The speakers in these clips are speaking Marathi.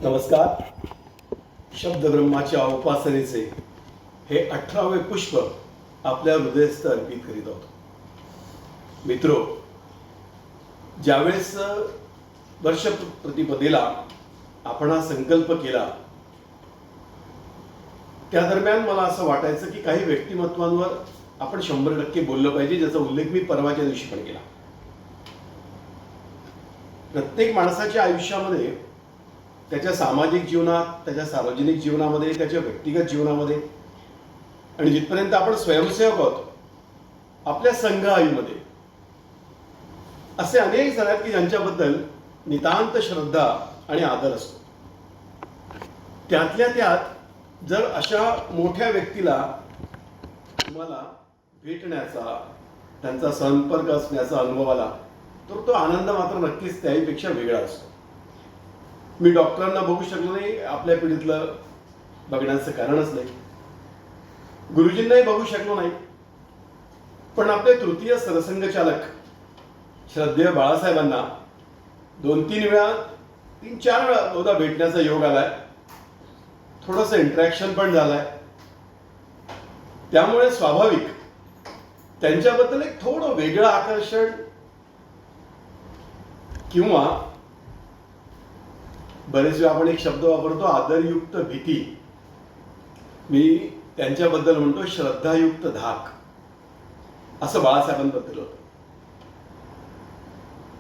नमस्कार. शब्दब्रह्माच्या उपासनेचे हे 18वे पुष्प आपल्या हृदयस्थ अर्पित करीत आहोत. मित्रो, ज्यावेळेस वर्ष प्रतिपदेला आपण हा संकल्प केला, त्या दरम्यान मला असं वाटायचं की काही व्यक्तिमत्वांवर आपण 100% बोललं पाहिजे, ज्याचा उल्लेख मी परवाच्या दिवशी पण केला. प्रत्येक माणसाच्या आयुष्यामध्ये, त्याच्या सामाजिक जीवनात, त्याच्या सार्वजनिक जीवनामध्ये, त्याच्या व्यक्तिगत जीवनामध्ये आणि जिथपर्यंत आपण स्वयंसेवक आहोत, आपल्या संघ आयुमध्ये असे अनेक जण आहेत की ज्यांच्याबद्दल नितांत श्रद्धा आणि आदर असतो. त्यातल्या त्यात जर अशा मोठ्या व्यक्तीला तुम्हाला भेटण्याचा, त्यांचा संपर्क असण्याचा अनुभव आला, तर तो आनंद मात्र नक्कीच त्याहीपेक्षा वेगळा असतो. मी डॉक्टरांना बघू शकलो नाही, आपल्या पिढीतलं बघण्याचं कारणच नाही. गुरुजींनाही बघू शकलो नाही, पण आपले तृतीय सरसंघचालक श्रद्धेय बाळासाहेबांना 2-3 वेळा, 3-4 वेळा बहुधा भेटण्याचा योग आलाय. थोडंसं इंटरॅक्शन पण झालंय. त्यामुळे स्वाभाविक त्यांच्याबद्दल एक थोडं वेगळं आकर्षण किंवा बरेच वेळा आपण एक शब्द वापरतो, आदरयुक्त भीती. मी त्यांच्याबद्दल म्हणतो श्रद्धायुक्त धाक, असं बाळासाहेबांबद्दल होतं.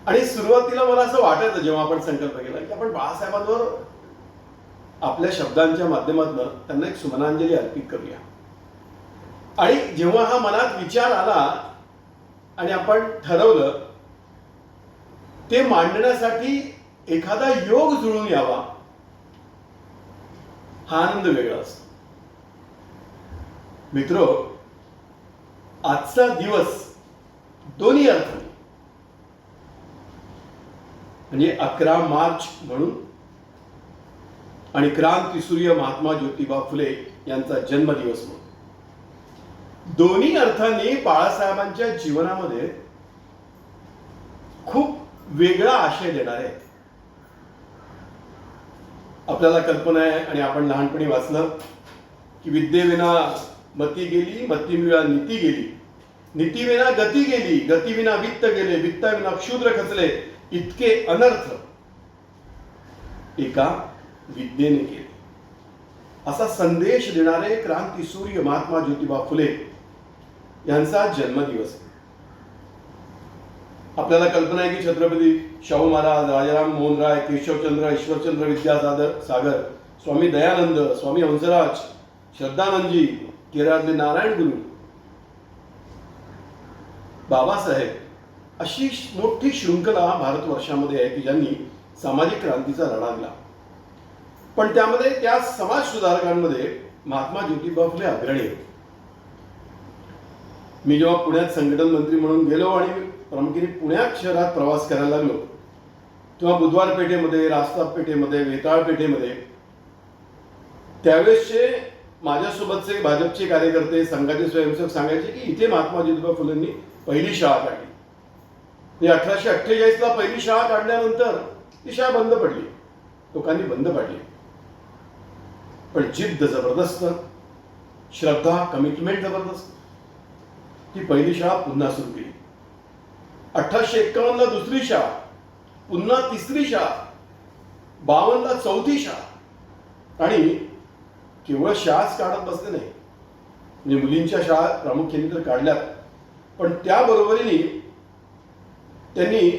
आणि सुरुवातीला मला असं वाटायचं, जेव्हा आपण संकल्प केला की आपण बाळासाहेबांवर आपल्या शब्दांच्या माध्यमातून त्यांना एक सुमनांजली अर्पित करूया. आणि जेव्हा हा मनात विचार आला आणि आपण ठरवलं, ते मांडण्यासाठी एखादा योग जुळून यावा, हा आनंद वेगळा असतो. मित्रो, आजचा दिवस दोन्ही अर्थाने, म्हणजे 11 मार्च म्हणून आणि क्रांतीसूर्य महात्मा ज्योतिबा फुले यांचा जन्मदिवस म्हणून, दोन्ही अर्थाने बाळासाहेबांच्या जीवनामध्ये खूप वेगळा आशय देणारे आहेत. आपल्याला कल्पना आहे आणि आपण लहानपणी वाचलं की विद्येविना मती गेली, मतीविना नीती गेली, नीतीविना गती गेली, गतीविना वित्त गेले, वित्ताविना क्षुद्र खचले, इतके अनर्थ एका विद्येने केले. असा संदेश देणारे क्रांतीसूर्य महात्मा ज्योतिबा फुले यांचा जन्मदिवस. आपल्याला कल्पना आहे की छत्रपती शाहू महाराज, राजाराम मोहन राय, केशवचंद्र, ईश्वरचंद्र विद्यासागर, स्वामी दयानंद, स्वामी हंसराज, श्रद्धानंदजी, केरळातले नारायण गुरु, बाबासाहेब, अशी मोठी शृंखला भारतवर्षामध्ये आहे की ज्यांनी सामाजिक क्रांतीचा लढा दिला. पण त्यामध्ये, त्या समाज सुधारकांमध्ये महात्मा ज्योतिबा फुले अग्रणी आहेत. मी जेव्हा पुण्यात संघटन मंत्री म्हणून गेलो आणि प्रामुख्याने पुण्यात शहरात प्रवास करायला लागलो, तेव्हा बुधवार पेठेमध्ये, रास्ताप पेठेमध्ये, वेताळ पेठेमध्ये त्यावेळेसचे माझ्यासोबतचे भाजपचे कार्यकर्ते, संघाचे स्वयंसेवक सांगायचे की इथे महात्मा ज्योतिबा फुलेंनी पहिली शाळा काढली. 1848ला पहिली शाळा काढल्यानंतर ती शाळा बंद पडली, लोकांनी बंद पाडली. पण जिद्द जबरदस्त, श्रद्धा, कमिटमेंट जबरदस्त, ती पहिली शाळा पुन्हा सुरू केली. 1851ला दुसरी शाळा, पुन्हा तिसरी शाळा, 52ला चौथी शाळा. आणि केवळ शाळाच काढत बसले नाही, म्हणजे मुलींच्या शाळा प्रामुख्याने तर काढल्यात, पण त्याबरोबरीने त्यांनी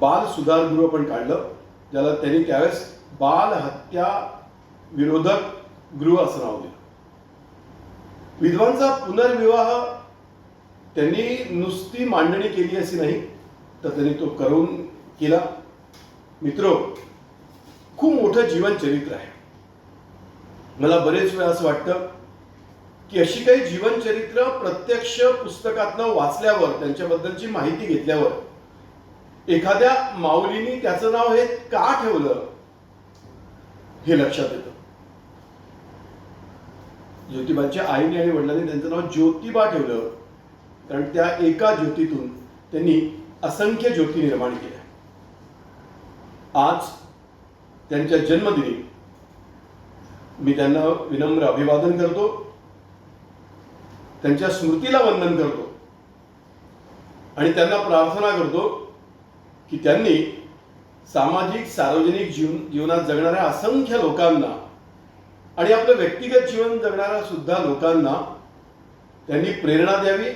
बाल सुधारगृह पण काढलं, ज्याला त्यांनी त्यावेळेस बाल हत्या विरोधक गृह असं नाव दिलं. विधवांचा पुनर्विवाह त्यांनी नुसती मांडणी केली अशी नाही, तर त्यांनी तो करून केला. मित्रो, खूप मोठं जीवन चरित्र आहे. मला बरेच वेळा असं वाटतं की अशी काही जीवनचरित्र प्रत्यक्ष पुस्तकातनं वाचल्यावर, त्यांच्याबद्दलची माहिती घेतल्यावर, एखाद्या माऊलीने त्याचं नाव हे का ठेवलं हे लक्षात येतं. ज्योतिबांच्या आईने आणि वडिलांनी त्यांचं नाव ज्योतिबा ठेवलं, कारण त्या एका ज्योतीतून त्यांनी असंख्य ज्योती निर्माण केल्या. आज त्यांच्या जन्मदिनी मी त्यांना विनम्र अभिवादन करतो, त्यांच्या स्मृतीला वंदन करतो आणि त्यांना प्रार्थना करतो की त्यांनी सामाजिक सार्वजनिक जीवनात जगणाऱ्या असंख्य लोकांना आणि आपलं व्यक्तिगत जीवन जगणाऱ्या सुद्धा लोकांना त्यांनी प्रेरणा द्यावी.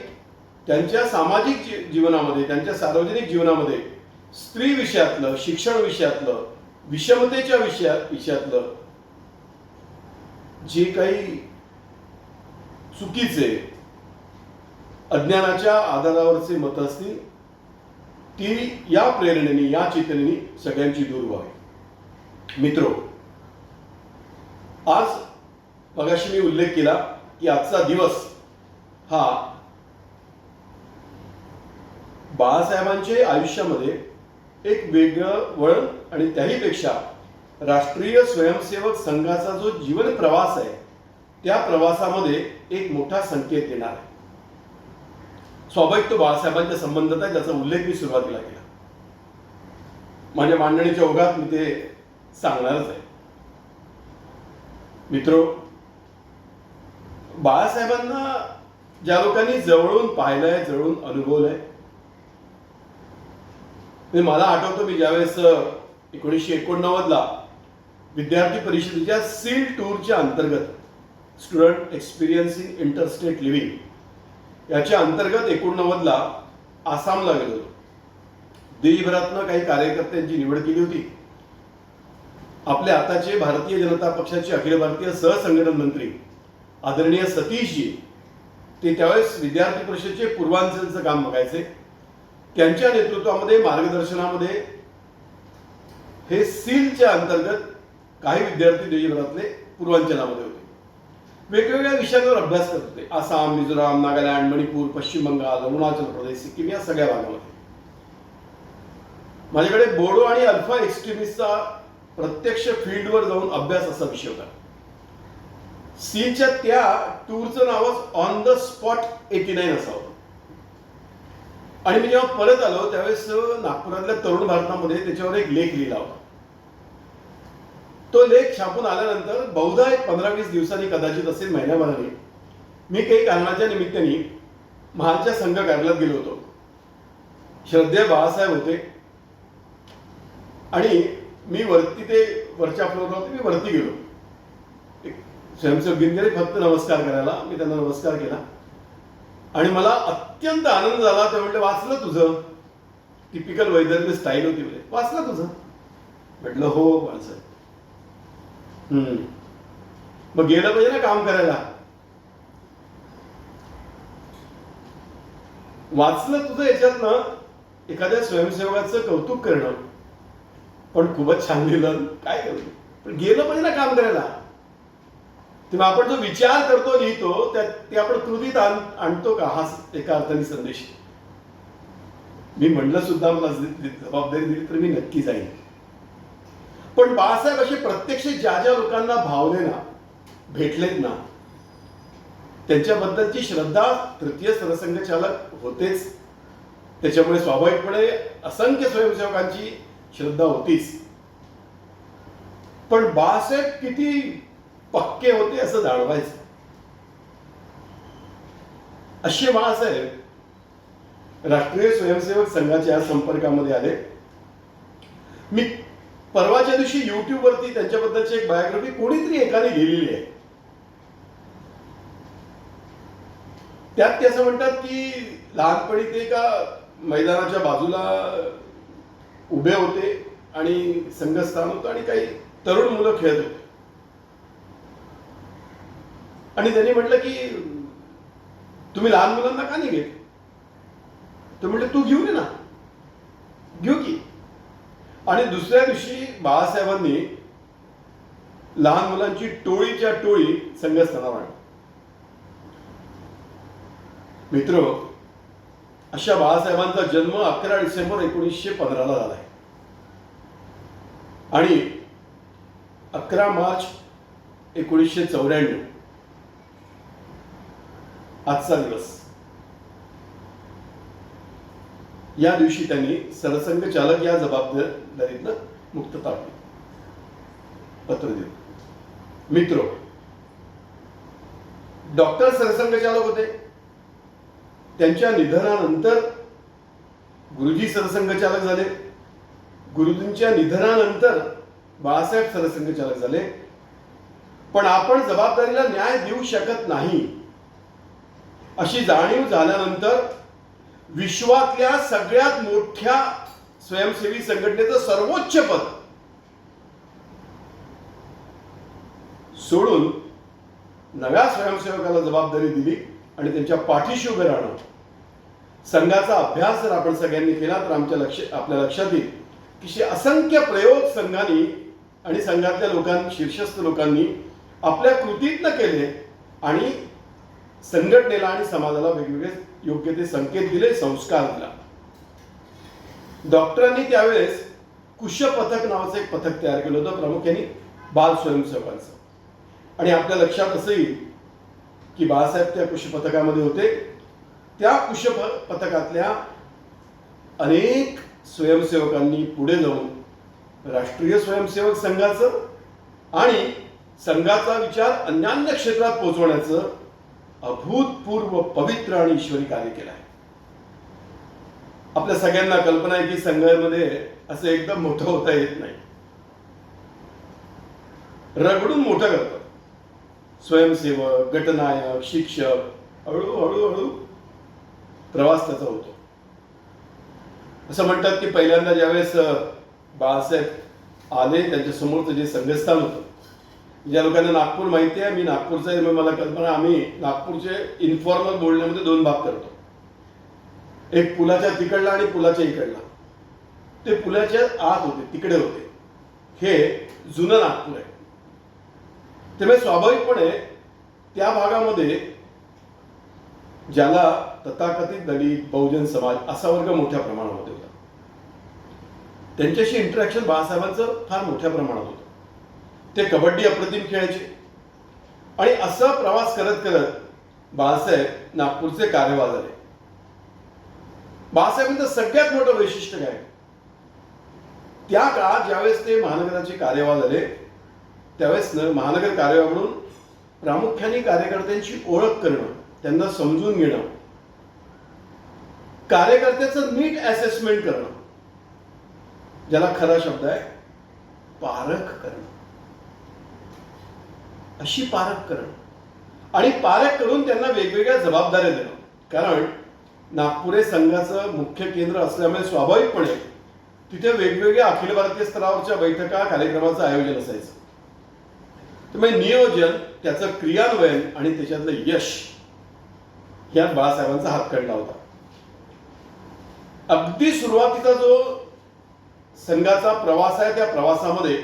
त्यांच्या सामाजिक जीवनामध्ये, त्यांच्या सार्वजनिक जीवनामध्ये स्त्री विषयातलं, शिक्षण विषयातलं, विषमतेच्या विषयातलं जे काही चुकीचे अज्ञानाच्या आधारावरचे मत असतील ती या प्रेरणेने, या चेतनेने सगळ्यांची दूर व्हावी. मित्रो, आज मगाशी मी उल्लेख केला की आजचा दिवस हा बाळासाहेबांच्या आयुष्यामध्ये एक वेगळं वळण आणि त्याहीपेक्षा राष्ट्रीय स्वयंसेवक संघाचा जो जीवन प्रवास आहे त्या प्रवासामध्ये एक मोठा संकेत देणार आहे. स्वाभाविक तो बाळासाहेबांच्या संबंधात आहे, ज्याचा उल्लेख मी सुरुवातीला केला. माझ्या मांडणीच्या ओघात मी ते सांगणारच आहे. मित्रो, बाळासाहेबांना ज्या लोकांनी जवळून पाहिलंय, जवळून अनुभवलंय, मला आठवतो मी ज्यावेळेस 1989ला विद्यार्थी परिषदेच्या सील टूरच्या अंतर्गत स्टुडंट एक्सपिरियन्सिंग इंटरस्टेट लिव्हिंग याच्या अंतर्गत 89ला आसामला गेलो होतो. देशभरातनं काही कार्यकर्त्यांची निवड केली होती. आपल्या आताचे भारतीय जनता पक्षाचे अखिल भारतीय सहसंघटन मंत्री आदरणीय सतीशजी, ते त्यावेळेस विद्यार्थी परिषदेचे पूर्वांचलचं काम बघायचे. त्यांच्या नेतृत्वामध्ये, मार्गदर्शनामध्ये हे सीलच्या अंतर्गत काही विद्यार्थी देशभरातले पूर्वांचलामध्ये होते. वेगवेगळ्या विषयांवर अभ्यास करत होते. आसाम, मिझोराम, नागालँड, मणिपूर, पश्चिम बंगाल, अरुणाचल प्रदेश, सिक्कीम या सगळ्या भागामध्ये. माझ्याकडे बोडो आणि अल्फा एक्स्ट्रीमिस्टचा प्रत्यक्ष फील्डवर जाऊन अभ्यास असा विषय होता. सीलच्या त्या टूरचं नावच ऑन द स्पॉट 89 असं होतं. आणि मी जेव्हा परत आलो त्यावेळेस नागपुरातल्या तरुण भारतामध्ये त्याच्यावर एक लेख लिहिला होता. तो लेख छापून आल्यानंतर बहुधा एक 15-20 दिवसांनी, कदाचित असेल महिन्याभराने, मी काही कारणाच्या निमित्ताने महालच्या संघ कार्यालयात गेलो होतो. श्रद्धेय बाळासाहेब होते आणि मी वरती, ते वरच्या फ्लोअरला होते, मी वरती गेलो. स्वयंसेवक गिरगिरे फक्त नमस्कार करायला. मी त्यांना नमस्कार केला आणि मला अत्यंत आनंद झाला. ते म्हटलं, वाचलं तुझं? टिपिकल वैदर्भी स्टाईल होती. म्हणजे वाचलं तुझं? म्हटलं हो बाळासाहेब. मग गेलं पाहिजे ना काम करायला. वाचलं तुझं याच्यातनं एखाद्या स्वयंसेवकाचं कौतुक करणं, पण खूपच छान लिहिलं, काय करू, पण गेलं पाहिजे ना काम करायला. तेव्हा आपण जो विचार करतो, लिहितो, ते आपण कृतीत आणतो का, हा एका अर्थाने संदेश. मी म्हणलं सुद्धा, मला जबाबदारी दिली तर मी नक्की जाईन. पण बाळासाहेब असे प्रत्यक्ष ज्या ज्या लोकांना भावले ना, भेटलेत ना, त्यांच्याबद्दलची श्रद्धा तृतीय सरसंघचालक होतेच. त्याच्यामुळे स्वाभाविकपणे असंख्य स्वयंसेवकांची श्रद्धा होतीच. पण बाळासाहेब किती पक्के होते असं जाणवायचं. असे बाळासाहेब राष्ट्रीय स्वयंसेवक संघाच्या संपर्कामध्ये आले. मी परवाच्या दिवशी युट्यूबवरती त्यांच्याबद्दलची एक बायोग्राफी कोणीतरी एकाने लिहिलेली आहे. त्यात ते असं म्हणतात की लहानपणी ते एका मैदानाच्या बाजूला उभे होते आणि संघस्थान होतं आणि काही तरुण मुलं खेळत होते. आणि त्यांनी म्हटलं की तुम्ही लहान मुलांना का नाही घेत? तो म्हटलं तू घेऊन ये ना. घेऊ की. आणि दुसऱ्या दिवशी बाळासाहेबांनी लहान मुलांची टोळीच्या टोळी संघस्थानावर आणली. मित्र, अशा बाळासाहेबांचा जन्म 11 डिसेंबर 1915 झालाय आणि 11 मार्च 1994 आजचा दिवस, या दिवशी त्यांनी सरसंघ चालक या जबाबदारीतनं मुक्तता पावली. पत्र दिलं. मित्र, डॉक्टर सरसंघचालक होते. त्यांच्या निधनानंतर गुरुजी सरसंघचालक झाले. गुरुजींच्या निधनानंतर बाळासाहेब सरसंघचालक झाले. पण आपण जबाबदारीला न्याय देऊ शकत नाही अशी जाणीव झाल्यानंतर विश्वातल्या सगळ्यात मोठ्या स्वयंसेवी संघटनेचं सर्वोच्च पद सोडून नव्या स्वयंसेवकाला जबाबदारी दिली आणि त्यांच्या पाठीशी उभे राहणं. संघाचा अभ्यास जर आपण सगळ्यांनी केला तर आपल्या लक्षात येईल की असंख्य प्रयोग संघाने आणि संघातल्या लोकांनी, शीर्षस्थ लोकांनी आपल्या कृतीतनं केले आणि संघटनेला आणि समाजाला वेगवेगळे योग्य ते संकेत दिले, संस्कार दिला. डॉक्टरांनी त्यावेळेस कुश पथक नावाचं एक पथक तयार केलं होतं, प्रामुख्याने बाल स्वयंसेवकांचं. आणि आपल्या लक्षात असं येईल की बाळासाहेब त्या कुश पथकामध्ये होते. त्या कुश पथकातल्या अनेक स्वयंसेवकांनी पुढे जाऊन राष्ट्रीय स्वयंसेवक संघाचं आणि संघाचा विचार अन्यान्य क्षेत्रात पोहोचवण्याचं अभूतपूर्व पवित्र आणि ईश्वरी कार्य केलं आहे. आपल्या सगळ्यांना कल्पना आहे की संघामध्ये असं एकदम मोठं होता येत नाही. रगडून मोठं करतात स्वयंसेवक, गटनायक, शिक्षक. हळूहळू प्रवास त्याचा होतो. असं म्हणतात की पहिल्यांदा ज्यावेळेस बाळासाहेब आले, त्यांच्या समोरचं जे संघस्थान होतं, ज्या लोकांना नागपूर माहिती आहे, मी नागपूरचा आहे, मला कल्पना, आम्ही नागपूरचे इन्फॉर्मल बोलण्यामध्ये दोन भाग करतो. एक पुलाच्या तिकडला आणि पुलाच्या इकडला. ते पुलाच्या आत होते, तिकडे होते. हे जुनं नागपूर आहे. त्यामुळे स्वाभाविकपणे त्या भागामध्ये ज्याला तथाकथित दलित, बहुजन समाज असा वर्ग मोठ्या प्रमाणामध्ये होता, त्यांच्याशी इंटरॅक्शन बाळासाहेबांचं फार मोठ्या प्रमाणात होतं. ते कबड्डी अप्रतिम खेळायचे. आणि असा प्रवास करत करत बाळासाहेब नागपूरचे कार्यवाह झाले. बाळासाहेबांचं सगळ्यात मोठं वैशिष्ट्य काय, त्या काळात ज्यावेळेस ते महानगराचे कार्यवाह झाले त्यावेळेस महानगर कार्यवाह म्हणून प्रामुख्याने कार्यकर्त्यांची ओळख करणं, त्यांना समजून घेणं, कार्यकर्त्याचं नीट असेसमेंट करणं, ज्याला खरा शब्द आहे पारख करणं, अशी पारख करणं आणि पारख करून त्यांना वेगवेगळ्या जबाबदाऱ्या देणं. कारण नागपूर हे संघाचं मुख्य केंद्र असल्यामुळे स्वाभाविकपणे तिथे वेगवेगळ्या अखिल भारतीय स्तरावरच्या बैठका, कार्यक्रमाचं आयोजन असायचं. त्यामुळे नियोजन, त्याचं क्रियान्वयन आणि त्याच्यातलं यश यात बाळासाहेबांचा हातखंडा होता. अगदी सुरुवातीचा जो संघाचा प्रवास आहे, त्या प्रवासामध्ये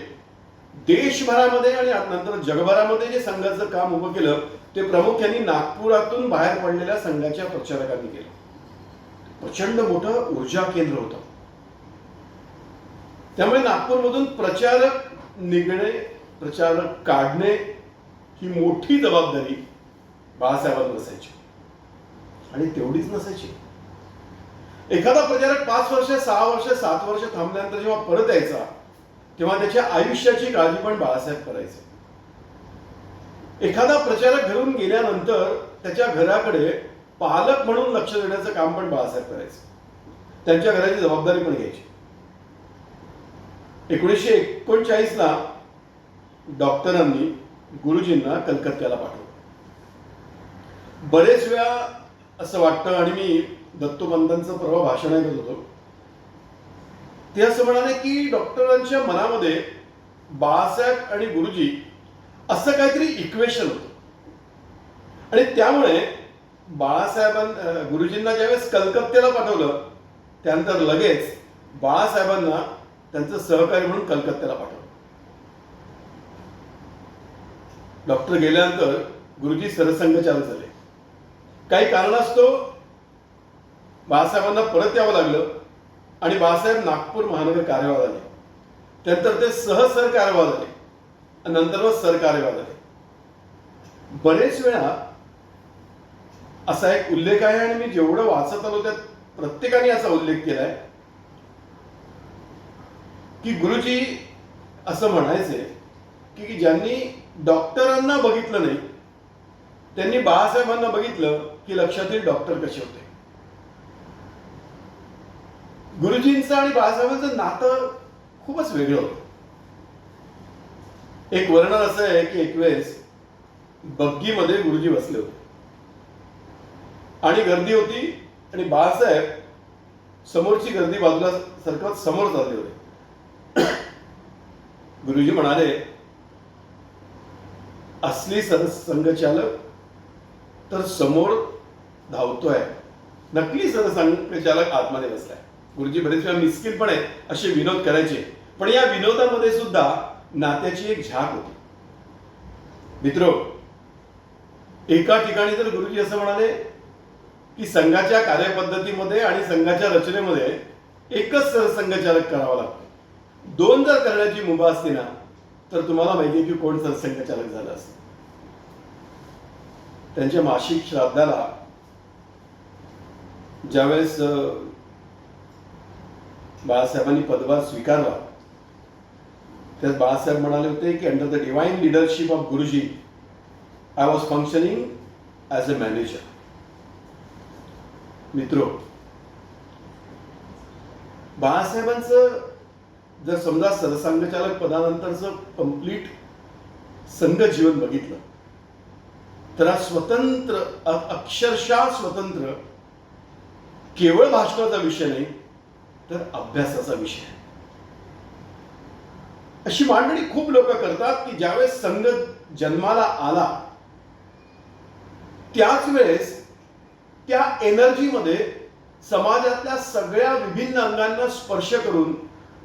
देशभरामध्ये आणि नंतर जगभरामध्ये जे संघाचं काम उभं केलं ते प्रामुख्याने नागपुरातून बाहेर पडलेल्या संघाच्या प्रचारकांनी केलं. प्रचंड मोठं ऊर्जा केंद्र होतं. त्यामुळे नागपूरमधून प्रचारक निघणे, प्रचारक काढणे ही मोठी जबाबदारी बाळासाहेबांवर असायची. आणि तेवढीच नसायची. एखादा प्रचारक 5 वर्ष, 6 वर्ष, 7 वर्ष थांबल्यानंतर जेव्हा परत यायचा तेव्हा त्याच्या आयुष्याची काळजी पण बाळासाहेब करायचे. एखादा प्रचारक घरून गेल्यानंतर त्याच्या घराकडे पालक म्हणून लक्ष देण्याचं काम पण बाळासाहेब करायचे. त्यांच्या घराची जबाबदारी पण घ्यायची. 1939ला डॉक्टरांनी गुरुजींना कलकत्त्याला पाठवलं. बरेच वेळा असं वाटतं, आणि मी दत्तोपंतांचं परवा भाषण ऐकत होतो, ते असं म्हणाले की डॉक्टरांच्या मनामध्ये बाळासाहेब आणि गुरुजी असं काहीतरी इक्वेशन होतं. आणि त्यामुळे गुरुजींना ज्यावेळेस कलकत्त्याला पाठवलं त्यानंतर लगेच बाळासाहेबांना त्यांचं सहकारी म्हणून कलकत्त्याला पाठवलं. डॉक्टर गेल्यानंतर गुरुजी सरसंघचालक झाले. काही कारणास्तव बाळासाहेबांना परत यावं लागलं आणि बाळासाहेब नागपूर महानगर कार्यवाह झाले. त्यानंतर ते सहसरकार्यवाह झाले, नंतर सरकार्यवाह झाले. बरेच वेळा असा एक उल्लेख आहे, आणि मी जेवढं वाचत आलो त्यात प्रत्येकाने याचा उल्लेख केलाय की गुरुजी असं म्हणायचे की ज्यांनी डॉक्टरांना बघितलं नाही त्यांनी बाळासाहेबांना बघितलं की लक्षात येईल डॉक्टर कसे होते. गुरुजींचं आणि बाळासाहेबांचं नातं खूपच वेगळं होतं. एक वर्णन असं आहे की एक वेळेस बग्गीमध्ये गुरुजी बसले होते आणि गर्दी होती आणि बाळासाहेब समोरची गर्दी बाजूला सरकत समोर चालले होते. गुरुजी म्हणाले, असली सरसंघचालक तर समोर धावतोय, नकली सरसंघचालक आतमध्ये बसलाय. गुरुजी बरेच वेळा मिस्किलपणे असे विनोद करायचे, पण या विनोदामध्ये सुद्धा नात्याची एक झाक होती. मित्रो, एका ठिकाणी तर गुरुजी असं म्हणाले की संघाच्या कार्यपद्धतीमध्ये आणि संघाच्या रचनेमध्ये एकच सरसंघचालक करावा लागतो. दोन जर करण्याची मुभा असते ना तर तुम्हाला माहिती आहे की कोण सरसंघचालक झालं असतं. त्यांच्या मासिक श्राद्धाला ज्यावेळेस बाळासाहेबांनी पदभार स्वीकारला त्यात बाळासाहेब म्हणाले होते की under the divine leadership of Guruji I was functioning as a manager. मित्रो, बाळासाहेबांचं जर समजा सरसंघचालक पदानंतरचं कंप्लीट संघ जीवन बघितलं तर हा स्वतंत्र, अक्षरशः स्वतंत्र, केवळ भाषणाचा विषय नाही तर अभ्यासाचा विषय. अशी मांडणी खूप लोक करतात की ज्यावेळेस संघ जन्माला आला त्याच वेळेस त्या एनर्जीमध्ये समाजातल्या सगळ्या विभिन्न अंगांना स्पर्श करून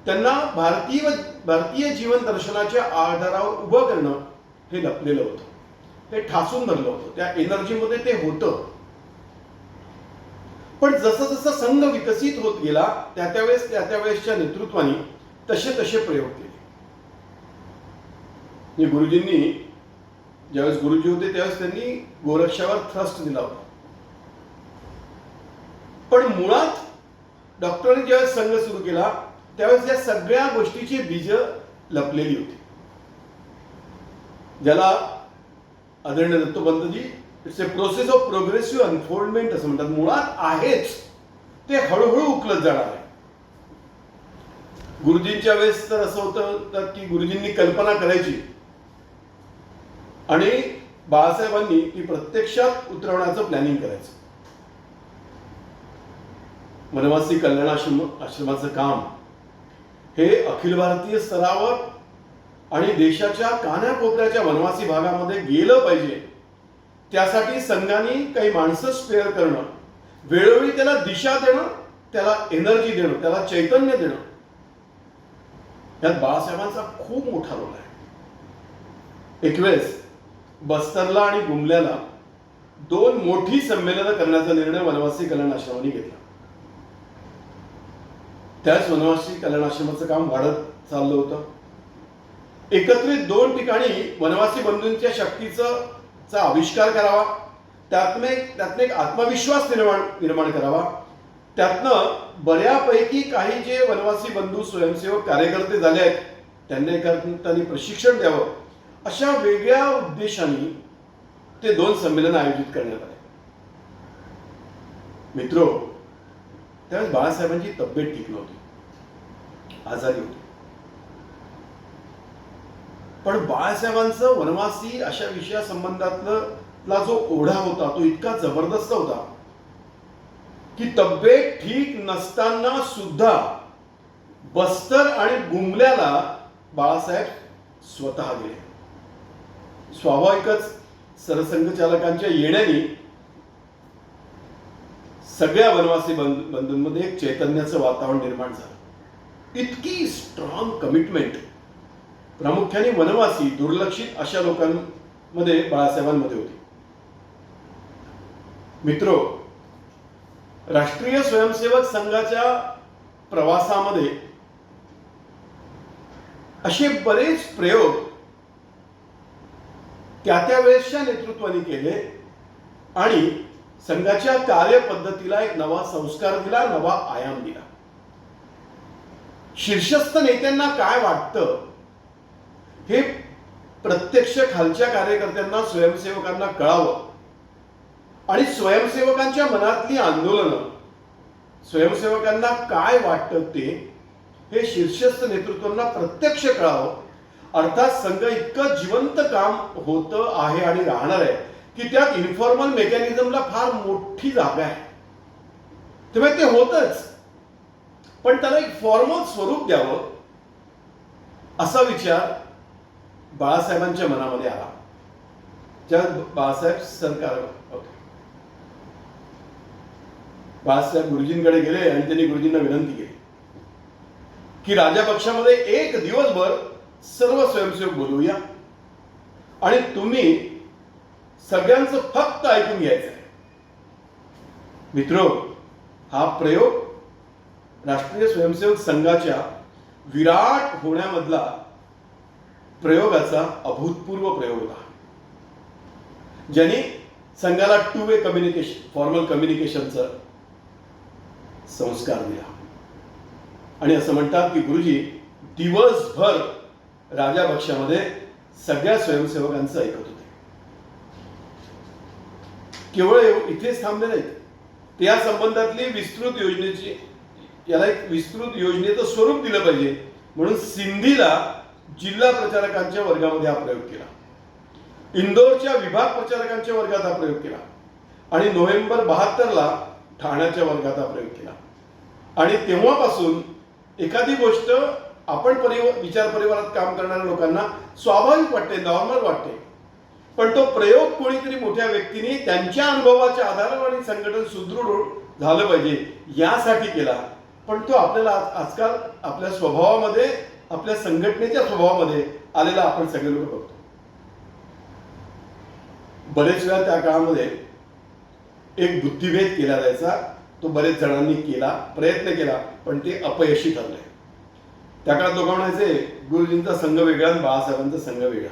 त्यांना भारतीय जीवन दर्शनाच्या आधारावर उभं करणं हे लपलेलं होतं, हे ठासून धरलं होतं, त्या एनर्जीमध्ये ते होतं. पण जसं जसं संघ विकसित होत गेला त्यावेळेसच्या नेतृत्वाने तसे तसे प्रयोग केले. गुरुजींनी ज्यावेळेस गुरुजी होते त्यावेळेस त्यांनी गोरक्षावर थ्रस्ट दिला होता. पण मुळात डॉक्टरांनी ज्यावेळेस संघ सुरू केला त्यावेळेस या सगळ्या गोष्टीची बीज लपलेली होती, ज्याला आदरणीय Dattopantji it's a process of progressive unfoldment असं म्हणतात. मुळात आहेच ते हळूहळू उकलत जाणार आहे. गुरुजींच्या वेळेस तर असं होतं की गुरुजींनी कल्पना करायची आणि बाळासाहेबांनी ती प्रत्यक्षात उतरवण्याचं प्लॅनिंग करायचं. वनवासी कल्याण आश्रमाचं काम हे अखिल भारतीय स्तरावर आणि देशाच्या कानाकोपऱ्याच्या वनवासी भागामध्ये गेलं पाहिजे. त्यासाठी संघाने काही माणसं स्पेअर करणं, वेळोवेळी त्याला दिशा देणं, त्याला एनर्जी देणं, त्याला चैतन्य देणं, यात बाळासाहेबांचा खूप मोठा रोल आहे. एक वेळेस बस्तरला आणि गुमल्याला दोन मोठी संमेलनं करण्याचा निर्णय वनवासी कल्याण आश्रमाने घेतला. त्याच वनवासी कल्याण आश्रमाचं काम वाढत चाललं होतं. एकत्रित दोन ठिकाणी वनवासी बंधूंच्या शक्तीचा आविष्कार करावा, त्यातनं एक आत्मविश्वास निर्माण करावा, त्यातनं बऱ्यापैकी काही जे वनवासी बंधू स्वयंसेवक कार्यकर्ते झाले आहेत त्यांनी प्रशिक्षण द्यावं, अशा वेगळ्या उद्देशाने ते दोन संमेलन आयोजित करण्यात आले. मित्रो, त्यावेळेस बाळासाहेबांची तब्येत ठीक नव्हती, आजारी होती. पण बाळासाहेबांचं वनवासी अशा विषयासंबंधातला जो ओढा होता तो इतका जबरदस्त होता की तब्येत ठीक नसताना सुद्धा बस्तर आणि गुमल्याला बाळासाहेब स्वतः गेले. स्वाभाविकच सरसंघचालकांच्या येण्याने सगळ्या वनवासी बंधूंमध्ये एक चैतन्याचं वातावरण निर्माण झालं. इतकी स्ट्रॉंग कमिटमेंट प्रामुख्याने वनवासी, दुर्लक्षित अशा लोकांमध्ये बाळासाहेबांमध्ये होती. मित्रो, राष्ट्रीय स्वयंसेवक संघाच्या प्रवासामध्ये असे बरेच प्रयोग त्या वेळेसच्या नेतृत्वाने केले आणि संघाच्या कार्यपद्धतीला एक नवा संस्कार दिला, नवा आयाम दिला. शीर्षस्थ नेत्यांना काय वाटतं हे प्रत्यक्ष खालच्या कार्यकर्त्यांना, स्वयंसेवकांना कळावं आणि स्वयंसेवकांच्या मनातली आंदोलनं, स्वयंसेवकांना काय वाटतं ते हे शीर्षस्थ नेतृत्वांना प्रत्यक्ष कळावं. अर्थात संघ इतकं जिवंत काम होतं आहे आणि राहणार आहे की त्यात इन्फॉर्मल मेकॅनिझमला फार मोठी जागा आहे. तेव्हा ते होतच, पण त्याला एक फॉर्मल स्वरूप द्यावं असा विचार बाळासाहेबांच्या मनामध्ये आला. ज्या बाळासाहेब सरकार होते, बाळासाहेब गुरुजींकडे गेले आणि त्यांनी गुरुजींना विनंती केली की राजा पक्षामध्ये एक दिवसभर सर्व स्वयंसेवक बोलवूया आणि तुम्ही सगळ्यांचं फक्त ऐकून घ्यायचं आहे. मित्रो, हा प्रयोग राष्ट्रीय स्वयंसेवक संघाच्या विराट होण्यामधला प्रयोगाचा अभूतपूर्व प्रयोग होता, ज्यांनी संघाला टू वे कम्युनिकेशन, फॉर्मल कम्युनिकेशनचा संस्कार दिला. आणि असं म्हणतात की गुरुजी दिवसभर राजा पक्षामध्ये सगळ्या स्वयंसेवकांचं ऐकत होते. केवळ इथेच थांबले नाहीत, त्या संबंधातली विस्तृत योजनेची, याला एक विस्तृत योजनेचं स्वरूप दिलं पाहिजे म्हणून सिंधीला जिल्हा प्रचारकांच्या वर्गामध्ये हा प्रयोग केला, इंदोरच्या विभाग प्रचारकांच्या वर्गात हा प्रयोग केला आणि नोव्हेंबर 72ला ठाण्याच्या वर्गात हा प्रयोग केला. आणि तेव्हापासून एखादी गोष्ट आपण विचार परिवारात काम करणाऱ्या लोकांना स्वाभाविक वाटते, नॉर्मल वाटते, पण तो प्रयोग कोणीतरी मोठ्या व्यक्तीने त्यांच्या अनुभवाच्या आधारावर आणि संघटन सुदृढ झालं पाहिजे यासाठी केला. पण तो आपल्याला आजकाल आपल्या स्वभावामध्ये, आपल्या संघटनेच्या स्वभावामध्ये आलेला आपण सगळे लोक बघतो. बरेच वेळा त्या काळामध्ये एक बुद्धिभेद केला जायचा, तो बरेच जणांनी केला, प्रयत्न केला, पण ते अपयशी ठरले. त्या काळात लोक म्हणायचे गुरुजींचा संघ वेगळा आणि बाळासाहेबांचा संघ वेगळा.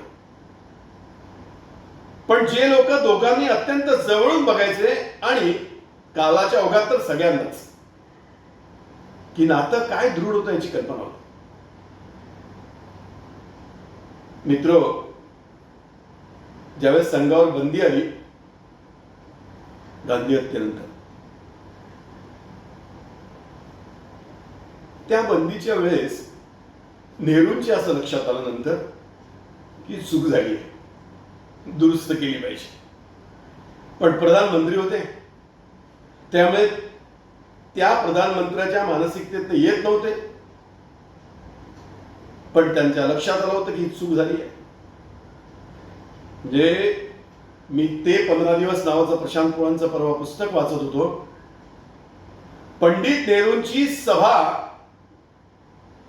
पण जे लोक दोघांनी अत्यंत जवळून बघायचे आणि कालाच्या ओघात तर सगळ्यांनाच, की नातं काय दृढ होतं याची कल्पना होती. मित्रो, ज्यावेळेस संघावर बंदी आली गांधी हत्येनंतर, त्या बंदीच्या वेळेस नेहरूंच्या असं लक्षात आलं नंतर की चूक झाली आहे, दुरुस्त केली पाहिजे. पण प्रधानमंत्री होते, त्यामुळे त्या प्रधानमंत्र्याच्या मानसिकतेत येत नव्हते, पण त्यांच्या लक्षात आलं होतं की ही चूक झाली आहे. म्हणजे मी ते 15 दिवस नावाचं प्रशांत पुळांचं परवा पुस्तक वाचत होतो. पंडित नेहरूंची सभा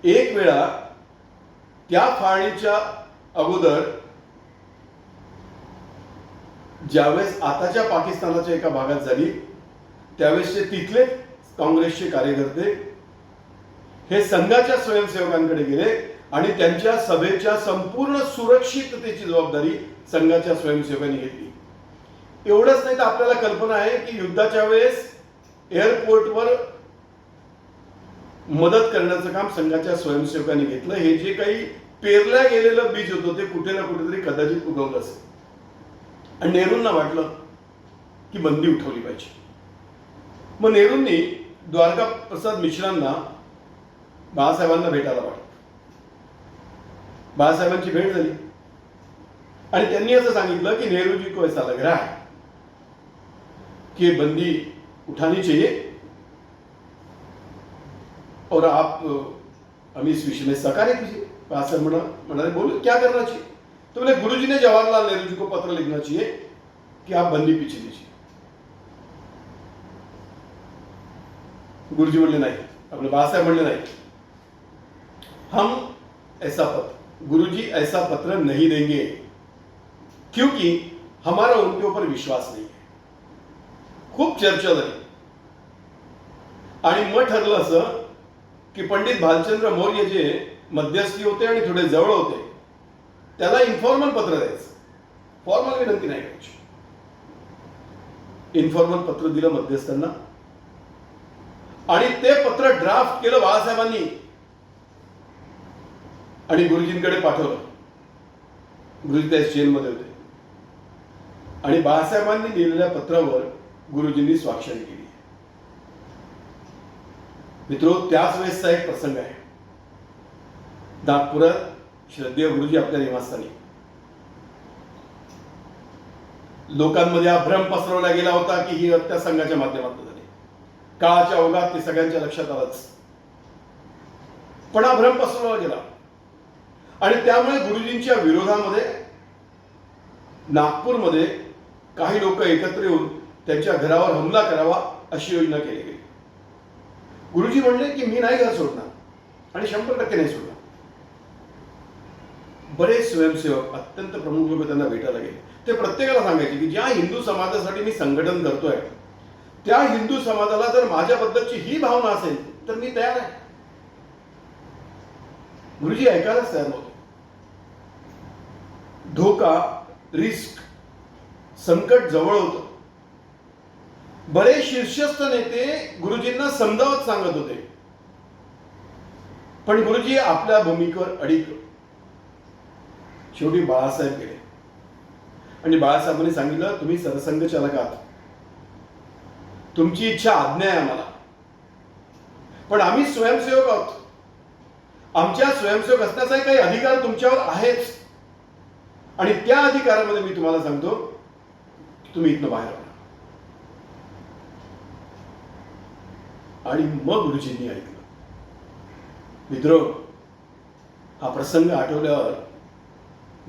एक वेळा त्या फाळणीच्या अगोदर, ज्यावेळेस आताच्या पाकिस्तानाच्या एका भागात झाली, त्यावेळेस तिथले काँग्रेसचे कार्यकर्ते हे संघाच्या स्वयंसेवकांकडे गेले आणि त्यांच्या सभेच्या संपूर्ण सुरक्षिततेची जबाबदारी संघाच्या स्वयंसेवकांनी घेतली. एवढंच नाही तर आपल्याला कल्पना आहे की युद्धाच्या वेळेस एअरपोर्टवर मदत करण्याचं काम संघाच्या स्वयंसेवकांनी घेतलं. हे जे काही पेरल्या गेलेलं बीज होतं ते कुठे ना कुठेतरी कदाचित उगवलं असेल आणि नेहरूंना वाटलं की बंदी उठवली पाहिजे. मग नेहरूंनी द्वारका प्रसाद मिश्रांना बाळासाहेबांना भेटायला पाठवलं. बाळासाहेबांची भेट झाली आणि त्यांनी असं सांगितलं की नेहरू जी को ऐसा लग रहा है कि बंदी उठानी चाहिए और आप हमें इस विषय में सहकार्य कीजिए. बाळासाहेब म्हणाले बोलो क्या करना चाहिए. तो बोले गुरुजी ने जवाहरलाल नेहरू जी को पत्र लिखना चाहिए कि आप बंदी पीछे लीजिए. गुरुजी बोले नहीं, अपने बाळासाहेब बोले नहीं, हम ऐसा पत्र, गुरुजी ऐसा पत्र नहीं देंगे क्योंकि हमारा उनके ऊपर विश्वास नहीं है. खूप चर्चा झाली आणि मग ठरलं असं की पंडित भालचंद्र मौर्य जे मध्यस्थी होते आणि थोडे जवळ होते, त्याला इन्फॉर्मल पत्र द्यायचं, फॉर्मल विनंती नाही करायची. इन्फॉर्मल पत्र दिलं मध्यस्थांना आणि ते पत्र ड्राफ्ट केलं बाळासाहेबांनी आणि गुरुजींकडे पाठवलं. गुरुजी त्या जेलमध्ये होते आणि बाळासाहेबांनी लिहिलेल्या पत्रावर गुरुजींनी स्वाक्षरी केली. मित्रो, त्याच वेळेसचा एक प्रसंग आहे. नागपुरात श्रद्धेय गुरुजी आपल्या निवासस्थानी. लोकांमध्ये हा भ्रम पसरवला गेला होता की ही हत्या संघाच्या माध्यमातून झाली. काळाच्या ओघात ते सगळ्यांच्या लक्षात आलंच, पण हा भ्रम पसरवला गेला आणि त्यामुळे गुरुजींच्या विरोधामध्ये नागपूरमध्ये काही लोक एकत्र येऊन त्यांच्या घरावर हमला करावा अशी योजना केली गेली. गुरुजी म्हणले की मी नाही घर सोडणार आणि 100% नाही सोडणार. बरेच स्वयंसेवक, अत्यंत प्रमुख लोक त्यांना भेटायला गेले. ते प्रत्येकाला सांगायचे की ज्या हिंदू समाजासाठी मी संघटन करतोय त्या हिंदू समाजाला जर माझ्याबद्दलची ही भावना असेल तर मी तयार आहे. गुरुजी ऐकायलाच तयार नव्हते. धोका, रिस्क, संकट जवळ होतं. बरेच शीर्षस्थ नेते गुरुजींना समजावत सांगत होते, पण गुरुजी आपल्या भूमिकेवर अडिग. शेवटी बाळासाहेब गेले आणि बाळासाहेबांनी सांगितलं, तुम्ही सरसंघचालक आहात, तुमची इच्छा आज्ञा आहे आम्हाला, पण आम्ही स्वयंसेवक आहोत. आमच्या स्वयंसेवक असण्याचा काही अधिकार तुमच्यावर आहेच आणि त्या अधिकारामध्ये मी तुम्हाला सांगतो की तुम्ही इथनं बाहेर आला. आणि मग गुरुजींनी ऐकलं. मित्रो, हा प्रसंग आठवल्यावर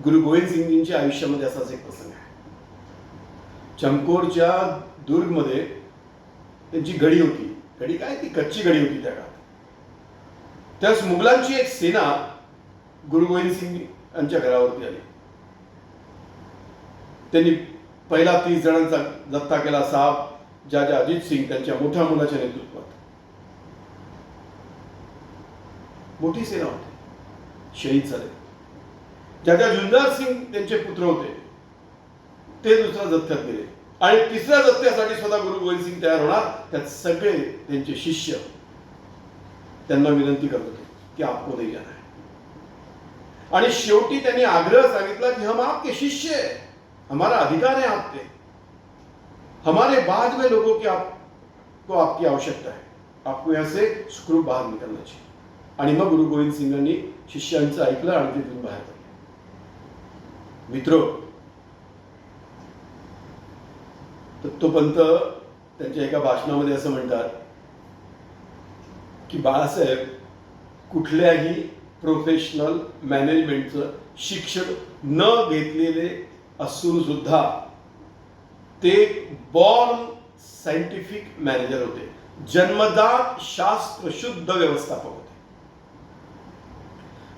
गुरु गोविंद सिंगजींच्या आयुष्यामध्ये असाच एक प्रसंग आहे. चमकोरच्या दुर्गमध्ये त्यांची गडी होती. गडी काय, ती कच्ची गडी होती त्या काळात. त्यावेळेस मुघलांची एक सेना गुरु गोविंद सिंग यांच्या घरावरती आली. त्यांनी पहिला 30 जणांचा जत्था केला. साहेब जाजा अजित सिंग त्यांच्या मोठ्या मुलाच्या नेतृत्वात. मोठी सेना होती, शहीद झाले. जाजा जुंजार सिंग त्यांचे पुत्र होते, ते दुसऱ्या जथ्यात गेले आणि तिसऱ्या जथ्यासाठी स्वतः गुरु गोविंद सिंग तयार होणार. त्यात सगळे त्यांचे शिष्य त्यांना विनंती करत होते की आपको नहीं जाना है. आणि शेवटी त्यांनी आग्रह सांगितला की हम आपके शिष्य है, हमारा अधिकार है आप पे, हमारे बाद में लोगों की आपको आपकी आवश्यकता है, आपको यहां से सुखरूप बाहर निकलना चाहिए. आणि मग गुरु गोविंद सिंगांनी शिष्यांचं ऐकलं आणि तिथून बाहेर पडले. मित्रो, दत्तोपंत त्यांच्या एका भाषणामध्ये असं म्हणतात की बाळासाहेब कुठल्याही प्रोफेशनल मॅनेजमेंटचं शिक्षण न घेतलेले असून सुद्धा ते बॉर्न सायंटिफिक मॅनेजर होते. जन्मदात शास्त्रशुद्ध व्यवस्थापक होते.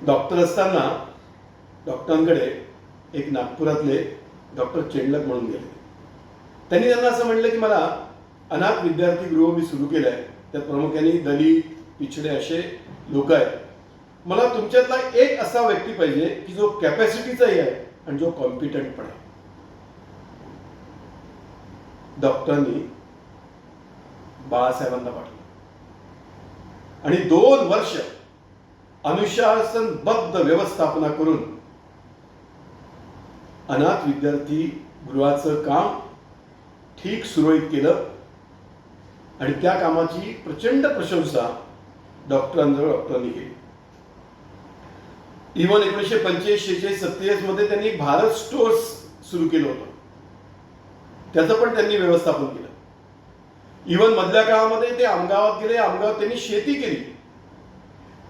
डॉक्टर असताना डॉक्टरांकडे एक नागपुरातले डॉक्टर चेंडलक म्हणून गेले. त्यांनी त्यांना असं म्हणलं की मला अनाथ विद्यार्थी गृह मी सुरू केलं आहे, त्यात प्रामुख्याने दलित, पिछडे असे लोक आहेत. मला तुमच्यातला एक असा व्यक्ती पाहिजे की जो कॅपॅसिटीचाही आहे आणि जो कॉम्पिटंट पण आहे. डॉक्टरांनी बाळासाहेबांना पाठवलं आणि 2 वर्ष अनुशासनबद्ध व्यवस्थापना करून अनाथ विद्यार्थी गृहाचं काम ठीक सुरळीत केलं आणि त्या कामाची प्रचंड प्रशंसा डॉक्टरांनी केली. इव्हन 1985-46-47 मध्ये त्यांनी भारत स्टोर्स सुरू केलं होतं, त्याचं पण त्यांनी व्यवस्थापन केलं. इव्हन मधल्या काळामध्ये ते आमगावात गेले. आमगावात त्यांनी शेती केली.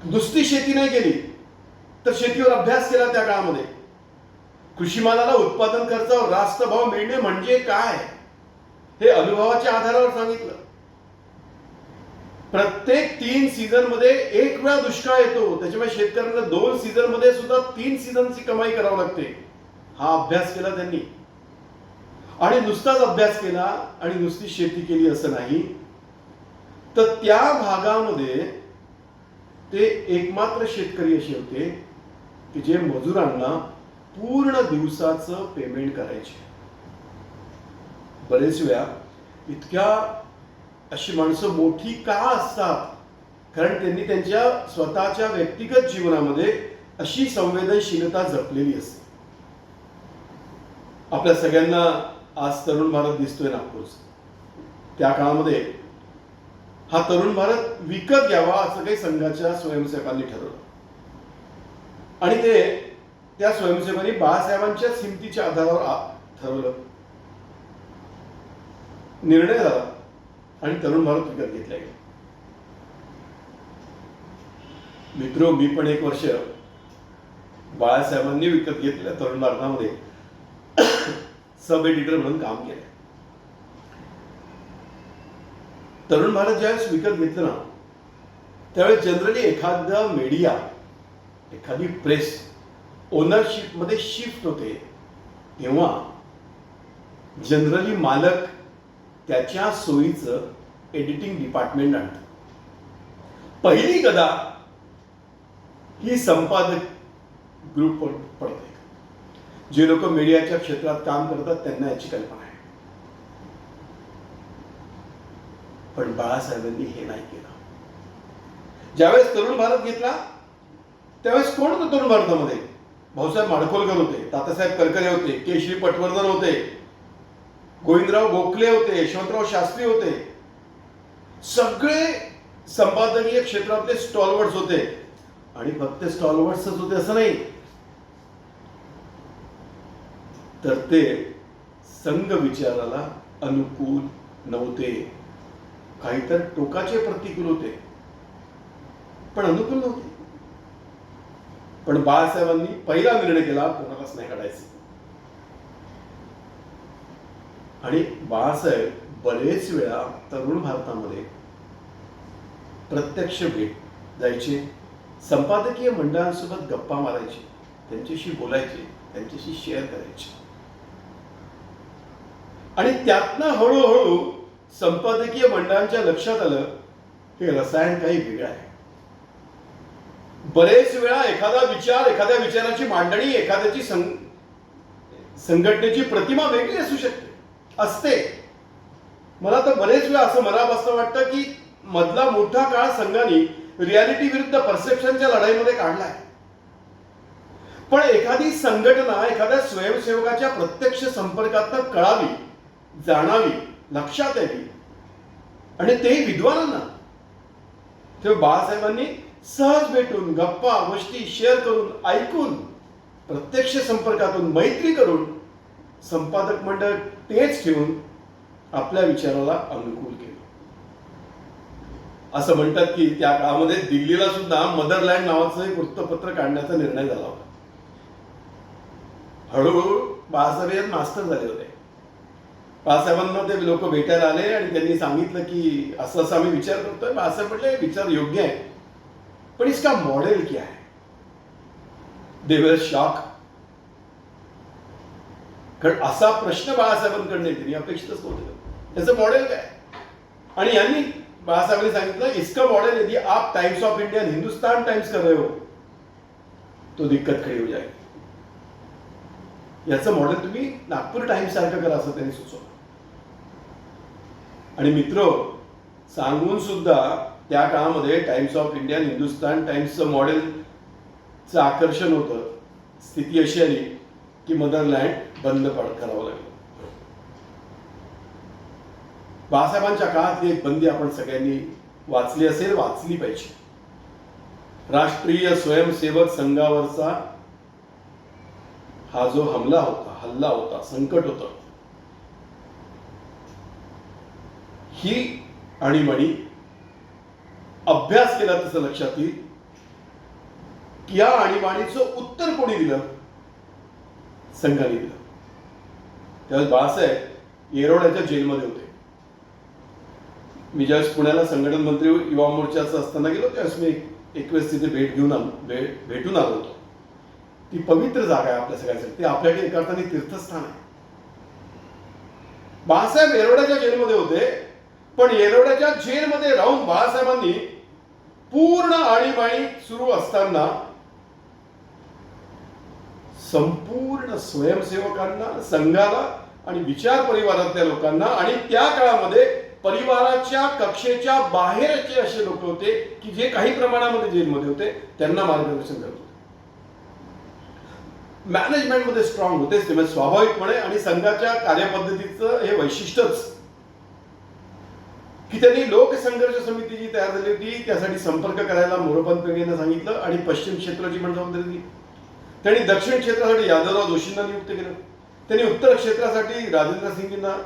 नुसती शेती नाही केली तर शेतीवर अभ्यास केला. त्या काळामध्ये कृषी मालाला उत्पादन खर्चावर रास्त भाव मिळणे म्हणजे काय हे अनुभवाच्या आधारावर सांगितलं. प्रत्येक 3 सीझन मध्ये एक वेळा दुष्काळ येतो, त्याच्यामुळे शेतकऱ्यांना 2 सीझन मध्ये सुद्धा 3 सीझनची कमाई करावी लागते. हा अभ्यास केला त्यांनी. आणि नुसताच अभ्यास केला आणि नुसती शेती केली असं नाही, तर त्या भागामध्ये ते एकमात्र शेतकरी असे होते की जे मजुरांना पूर्ण दिवसाचं पेमेंट करायचे. बरेच वेळा इतक्या अशी माणसं मोठी का असतात, कारण त्यांनी त्यांच्या स्वतःच्या व्यक्तिगत जीवनामध्ये अशी संवेदनशीलता जपलेली असते. आपल्या सगळ्यांना आज तरुण भारत दिसतोय नागपूरचा. त्या काळामध्ये हा तरुण भारत विकत घ्यावा असं काही संघाच्या स्वयंसेवकांनी ठरवलं आणि त्या स्वयंसेवकांनी बाळासाहेबांच्या हिमतीच्या आधारावर ठरवलं, निर्णय झाला आणि तरुण भारत विकत घेतला गेला. मित्र, मी पण एक वर्ष बाळासाहेबांनी विकत घेतलेल्या तरुण भारतामध्ये सब एडिटर म्हणून काम केलं. तरुण भारत ज्यावेळेस विकत घेतलं ना, त्यावेळेस जनरली एखादा मीडिया, एखादी प्रेस ओनरशिप मध्ये शिफ्ट होते तेव्हा जनरली मालक त्याच्या सोयीचं एडिटिंग डिपार्टमेंट आणतं. पहिली गदा ही संपादक ग्रुप पडते. जे लोक मीडियाच्या क्षेत्रात काम करतात त्यांना याची कल्पना आहे. पण बाळासाहेबांनी हे नाही केलं. ज्यावेळेस तरुण भारत घेतला त्यावेळेस कोण होतं तरुण भारतामध्ये? भाऊसाहेब माडखोलकर होते, तात्यासाहेब करकरे होते, के. श्री पटवर्धन होते, गोविंदराव गोखले होते, यशवंतराव शास्त्री होते. सगळे संपादकीय क्षेत्रातले स्टॉलवर्ड्स होते. आणि फक्त स्टॉलवर्ड्सच होते असं नाही, तर ते संघ विचाराला अनुकूल नव्हते. काही तर टोकाचे प्रतिकूल होते, पण अनुकूल नव्हते. पण बाळासाहेबांनी पहिला निर्णय केला, कोणालाच नाही काढायचं. आणि बाळासाहेब बरेच वेळा तरुण भारतामध्ये प्रत्यक्ष भेट जायचे, संपादकीय मंडळांसोबत गप्पा मारायचे, त्यांच्याशी बोलायचे, त्यांच्याशी शेअर करायचे. आणि त्यातनं हळूहळू संपादकीय मंडळांच्या लक्षात आलं हे रसायन काही वेगळं आहे. बरेच वेळा एखादा विचार, एखाद्या विचाराची मांडणी, एखाद्याची संघटनेची प्रतिमा वेगळी असू शकते, असते. मला तर बरेच वेळा असं मनापासून वाटतं की मधला मोठा काळ संघाने रियालिटी विरुद्ध परसेप्शनच्या लढाईमध्ये काढलाय. पण एखादी संघटना एखाद्या स्वयंसेवकाच्या प्रत्यक्ष संपर्कात कळावी, जाणावी, लक्षात यावी, आणि तेही विद्वानांना. तेव्हा बाळासाहेबांनी सहज भेटून, गप्पा गोष्टी शेअर करून, ऐकून, प्रत्यक्ष संपर्कातून, मैत्री करून संपादक मंडळ तेच ठेवून आपल्या विचाराला अनुकूल केलं. असं म्हणतात की त्या काळामध्ये दिल्लीला सुद्धा मदरलँड नावाचं एक वृत्तपत्र काढण्याचा निर्णय झाला होता. हळूहळू बाळासाहेब मास्टर झाले होते. बाळासाहेबांना ते लोक भेटायला आले आणि त्यांनी सांगितलं की असं असं आम्ही विचार करतोय. बाळासाहेब म्हटले विचार योग्य आहे, पण इसका मॉडेल क्या है? दे वर शॉक. कारण असा प्रश्न बाळासाहेबांकडे त्यांनी अपेक्षितच नव्हतं. त्याचं मॉडेल काय? आणि यांनी बाळासाहेबांनी सांगितलं इसका मॉडेल यदि आप times of India, Hindustan times कर रहे हो तो दिक्कत खड़ी हो जाएगी. याचं मॉडेल तुम्ही नागपूर टाइम्स सारखं करा असं त्यांनी सुचवलं. आणि मित्र, सांगून सुद्धा त्या काळामध्ये टाइम्स ऑफ इंडिया, हिंदुस्तान टाइम्सचं मॉडेलचं आकर्षण होतं. स्थिती अशी आली की मदरलँड बंद करावं लागलं. बाळासाहेबांच्या काळातली एक बंदी आपण सगळ्यांनी वाचली असेल, वाचली पाहिजे. राष्ट्रीय स्वयंसेवक संघावरचा हा जो हल्ला होता, संकट होतं, ही आणीबाणी अभ्यास केला तसं लक्षात येईल की या आणीबाणीचं उत्तर कोणी दिलं? संघाने दिलं. त्यावेळेस बाळासाहेब येरवड्याच्या जेलमध्ये होते. मी ज्यावेळेस पुण्याला संघटन मंत्री युवा मोर्चाचं असताना गेलो त्यावेळेस मी एक वेळेस तिथे भेटून आलो होतो. ती पवित्र जागा आहे आपल्या सगळ्यांसाठी. ते आपल्याकडे एका अर्थाने तीर्थस्थान आहे. बाळासाहेब येरवड्याच्या जेलमध्ये होते, पण येरवड्याच्या जेलमध्ये राहून बाळासाहेबांनी पूर्ण आणीबाणी सुरू असताना संपूर्ण स्वयंसेवकांना, संघाला आणि विचार परिवारातल्या लोकांना, आणि त्या काळामध्ये परिवाराच्या कक्षेच्या बाहेरचे असे लोक होते की जे काही प्रमाणामध्ये जेलमध्ये होते, त्यांना मार्गदर्शन करत होते. मॅनेजमेंटमध्ये स्ट्रॉंग होतेच ते, म्हणजे स्वाभाविकपणे. आणि संघाच्या कार्यपद्धतीचं हे वैशिष्ट्यच की त्यांनी लोकसंघर्ष समिती जी तयार झाली होती त्यासाठी संपर्क करायला मोरोपंत यांना सांगितलं आणि पश्चिम क्षेत्राची पण जबाबदारी दिली. त्यांनी दक्षिण क्षेत्रासाठी यादवराव जोशींना नियुक्त केलं. त्यांनी उत्तर क्षेत्रासाठी राजेंद्र सिंगना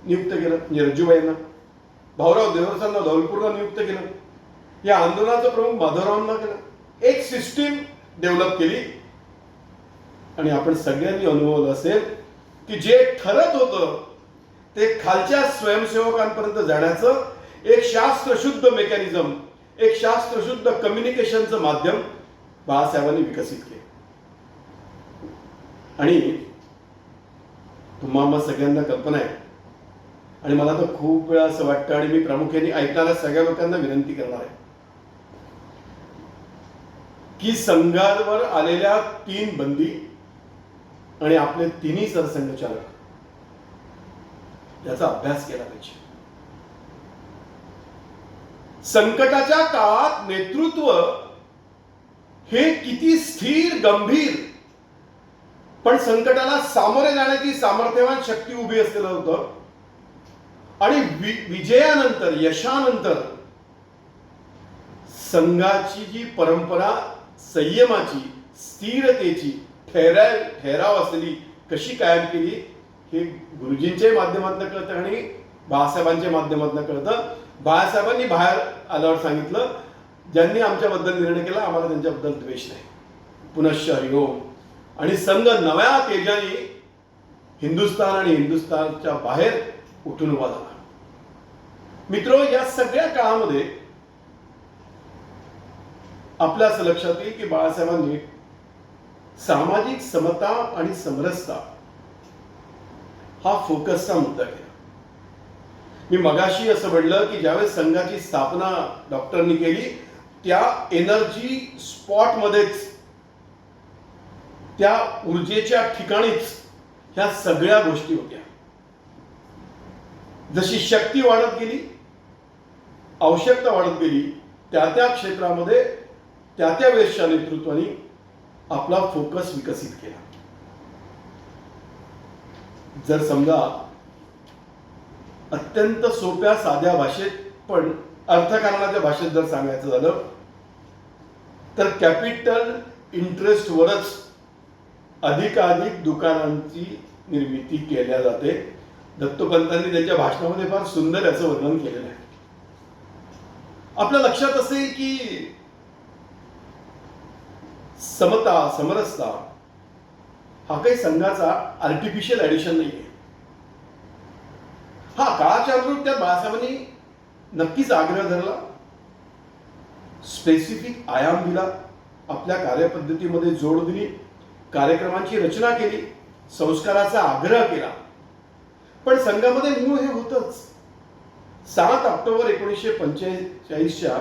नियुक्त केलं, म्हणजे रज्जूबाईंना. भाऊराव देवरसांना धौलपूरला नियुक्त केलं. या आंदोलनाचं प्रमुख माधवरावांना केलं. एक सिस्टीम डेव्हलप केली. आणि आपण सगळ्यांनी अनुभवलं असेल की जे ठरत होतं ते खालच्या स्वयंसेवकांपर्यंत जाण्याचं एक शास्त्रशुद्ध मेकॅनिझम, एक शास्त्रशुद्ध कम्युनिकेशनचं माध्यम बाळासाहेबांनी विकसित केलं. आणि तुम्हा सगळ्यांना कल्पना आहे, आणि मला तर खूप वेळा असं वाटतं, आणि मी प्रामुख्याने ऐकणाऱ्या सगळ्या लोकांना विनंती करणार आहे की संघावर आलेल्या 3 बंदी आणि आपले 3ही सरसंघचालक याचा अभ्यास केला पाहिजे. संकटाच्या काळात नेतृत्व हे किती स्थिर, गंभीर, पण संकटाला सामोरे जाण्याची सामर्थ्यवान शक्ती उभी असलेलं होतं. आणि विजयानंतर, यशानंतर संघाची जी परंपरा संयमाची, स्थिरतेची, ठहराव असलेली कशी कायम केली हे गुरुजींच्या माध्यमातून कळतं आणि बाळासाहेबांच्या माध्यमातून कळतं. बाळासाहेबांनी बाहेर आल्यावर सांगितलं, ज्यांनी आमच्याबद्दल निर्णय केला आम्हाला त्यांच्याबद्दल द्वेष नाही, पुनश्च हरिओम. आणि संघ नव्या तेजाने हिंदुस्थान आणि हिंदुस्थानच्या बाहेर उठून उभा झाला. मित्रो, या सगळ्या काळामध्ये आपल्या असं लक्षात येईल की बाळासाहेबांनी सामाजिक समता आणि समरसता हा फोकसचा मुद्दा केला. मी मगाशी असं म्हणलं की ज्यावेळेस संघाची स्थापना डॉक्टरनी केली त्या एनर्जी स्पॉटमध्येच, त्या ऊर्जेच्या ठिकाणीच ह्या सगळ्या गोष्टी होत्या. जशी शक्ती वाढत गेली, आवश्यकता वाढत गेली, त्या क्षेत्रामध्ये त्या वेळेसच्या नेतृत्वाने आपला फोकस विकसित केला. जर समजा अत्यंत सोप्या साध्या भाषेत पण अर्थकारणाच्या भाषेत जर सांगायचं झालं तर कॅपिटल इंटरेस्टवरच अधिकाधिक दुकानांची निर्मिती केल्या जाते. दत्तोपंतांनी त्यांच्या भाषणामध्ये फार सुंदर याचं वर्णन केलेलं आहे. आपल्या लक्षात असेल की समता, समरसता हा काही संघाचा आर्टिफिशियल ऍडिशन नाहीये. हा काळाच्या अनुरूप त्यात बाळासाहेबांनी नक्कीच आग्रह धरला, स्पेसिफिक आयाम दिला, आपल्या कार्यपद्धतीमध्ये जोड दिली, कार्यक्रमांची रचना केली, संस्काराचा आग्रह केला. पण संघामध्ये मूळ हे होतच. 7 ऑक्टोबर 1945च्या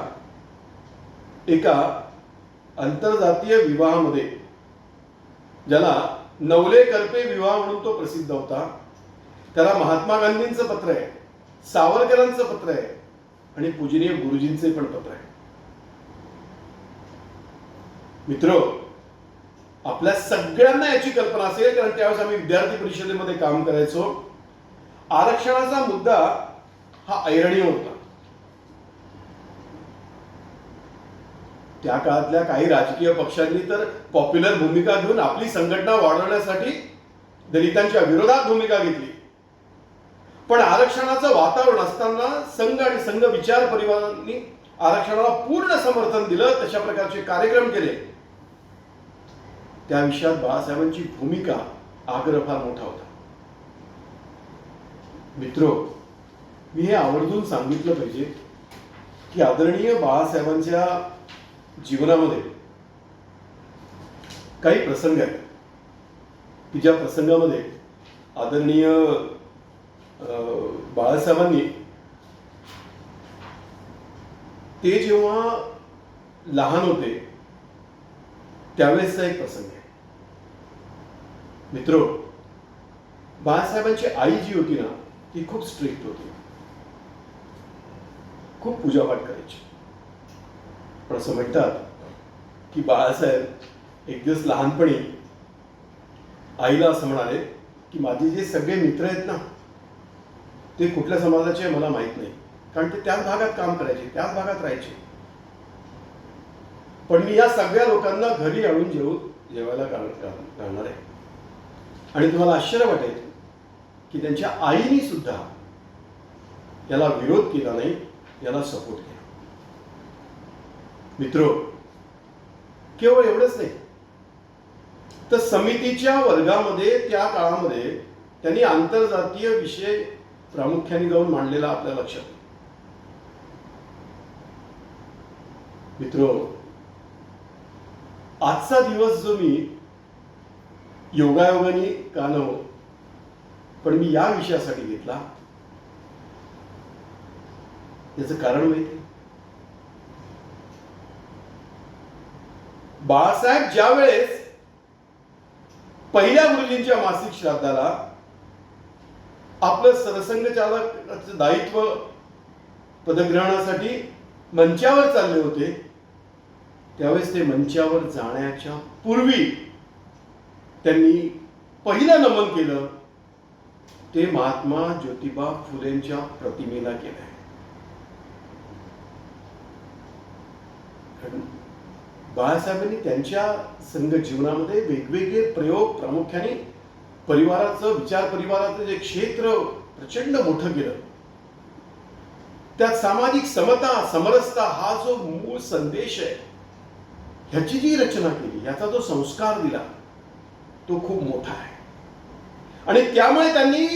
एका आंतरजातीय विवाहामध्ये, ज्याला नवले करपे विवाह म्हणून तो प्रसिद्ध होता, त्याला महात्मा गांधींचं पत्र आहे, सावरकरांचं पत्र आहे आणि पूजनीय गुरुजींचे पण पत्र आहे. मित्र, आपल्या सगळ्यांना याची कल्पना असेल, कारण त्यावेळेस आम्ही विद्यार्थी परिषदेमध्ये काम करायचो. आरक्षणाचा मुद्दा हा ऐरणीय होता. त्या काळातल्या काही राजकीय पक्षांनी तर पॉप्युलर भूमिका घेऊन आपली संघटना वाढवण्यासाठी दलितांच्या विरोधात भूमिका घेतली. पण आरक्षणाचं वातावरण असताना संघ आणि संघ विचार परिवारांनी आरक्षणाला पूर्ण समर्थन दिलं, तशा प्रकारचे कार्यक्रम केले. त्या विषयात बाळासाहेबांची भूमिका, आग्रह फार मोठा होता. मित्रो, मी हे आवर्जून सांगितलं पाहिजे की आदरणीय बाळासाहेबांच्या जीवनामध्ये काही प्रसंग आहेत की ज्या प्रसंगामध्ये आदरणीय बाळासाहेबांनी ते जेव्हा लहान होते त्यावेळेसचा एक प्रसंग आहे. मित्रो, बाळासाहेबांची आई जी होती ना ती खूप स्ट्रिक्ट होती, खूप पूजापाठ करायची. पण असं म्हणतात की बाळासाहेब एक दिवस लहानपणी आईला असं म्हणाले की माझे जे सगळे मित्र आहेत ना ते कुठल्या समाजाचे मला माहीत नाही, कारण ते त्याच भागात काम करायचे, त्याच भागात राहायचे. पण मी या सगळ्या लोकांना घरी आणून जेवायला घालणार आहे. आणि तुम्हाला आश्चर्य वाटेल की त्यांच्या आईने सुद्धा याला विरोध केला नाही, याला सपोर्ट केला. मित्रो, केवळ एवढंच नाही तर समितीच्या वर्गामध्ये त्या काळामध्ये त्यांनी आंतरजातीय विषय प्रामुख्याने जाऊन मांडलेला आपल्या लक्षात येईल. मित्रो, आजचा दिवस जो मी योगायोगाने का न हो पण मी या विषयासाठी घेतला, याचं कारण माहिती. बाळासाहेब ज्या वेळेस पहिल्या गुरुजींच्या मासिक श्राद्धाला आपलं सरसंघचालकाचं दायित्व पदग्रहणासाठी मंचावर चालले होते, त्यावेळेस ते मंचावर जाण्याच्या पूर्वी त्यांनी पहिलं नमन केलं ते महात्मा ज्योतिबा फुलेंच्या प्रतिमेला केलं. बाळासाहेबांनी त्यांच्या संघ जीवनामध्ये वेगवेगळे प्रयोग, प्रामुख्याने परिवाराचं, विचार परिवाराचं जे क्षेत्र प्रचंड मोठं केलं. त्यात सामाजिक समता, समरसता हा जो मूळ संदेश आहे, ह्याची जी रचना केली, याचा जो संस्कार दिला, तो खूप मोठा आहे. आणि त्यामुळे त्यांनी